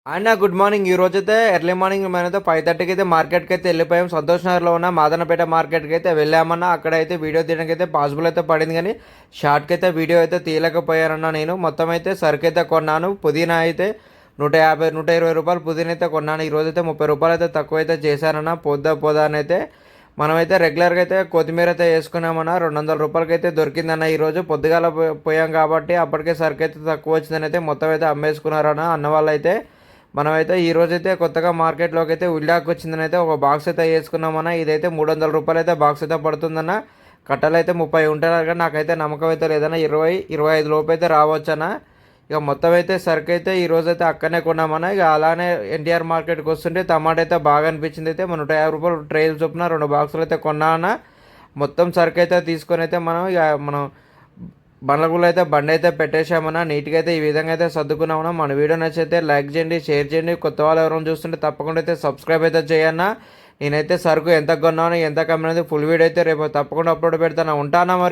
అన్న good morning. ఈ రోజైతే ఎర్లీ మార్నింగ్ మనమైతే 5:30కి అయితే మార్కెట్కి అయితే వెళ్ళిపోయాం. సంతోష్ నగర్లో ఉన్న మాదనపేట మార్కెట్కి అయితే వెళ్ళామన్నా. అక్కడైతే వీడియో తీయడానికి అయితే పాసిబుల్ అయితే పడింది, కానీ షార్ట్కి అయితే వీడియో అయితే తీయలేకపోయానన్నా. నేను మొత్తం అయితే సరుకు అయితే కొన్నాను. పుదీనా అయితే 150 120 రూపాయలు పుదీనా అయితే కొన్నాను. ఈరోజైతే 30 రూపాయలు అయితే తక్కువ అయితే చేశానన్నా. పోదా అని అయితే మనమైతే రెగ్యులర్గా అయితే కొత్తిమీర అయితే వేసుకున్నామన్నా. 200 రూపాయలకి అయితే దొరికిందన్న. ఈరోజు పొద్దుగాల పోయాం కాబట్టి అప్పటికే సరుకు అయితే తక్కువ వచ్చిందని అయితే మొత్తం అయితే అమ్మేసుకున్నారన్న అన్న వాళ్ళు అయితే. మనమైతే ఈరోజైతే కొత్తగా మార్కెట్లోకి అయితే ఉల్లాకు వచ్చిందని అయితే ఒక బాక్స్ అయితే వేసుకున్నామన్నా. ఇదైతే 300 రూపాయలు అయితే బాక్స్ అయితే పడుతుందన్న. కట్టలు అయితే 30 ఉంటాయి కానీ నాకైతే నమ్మకం అయితే లేదన్న. 20-25 లోపు అయితే రావచ్చన్న. ఇక మొత్తం అయితే సరుకు అయితే ఈరోజైతే అక్కడనే కొన్నామన్నా. ఇక అలానే ఎన్టీఆర్ మార్కెట్కి వస్తుంటే టమాటా అయితే బాగా అనిపించింది. అయితే మన 150 రూపాయలు ట్రేలు చొప్పున 2 బాక్సులు అయితే కొన్నా. మొత్తం సరుకు అయితే తీసుకొని అయితే మనం బండ్లగుళ్ళు అయితే బండి అయితే పెట్టేశామన్నా. నీట్గా అయితే ఈ విధంగా అయితే సర్దుకున్నామన్నా. మన వీడియో నచ్చితే లైక్ చేయండి, షేర్ చేయండి. కొత్త వాళ్ళు ఎవరైనా చూస్తుంటే తప్పకుండా అయితే సబ్స్క్రైబ్ అయితే చేయన్నా. నేనైతే సరుకు ఎంత కొన్నాను ఎంత కమ్మినది ఫుల్ వీడియో అయితే రేపు తప్పకుండా అప్లోడ్ పెడతాను. ఉంటానా మరి.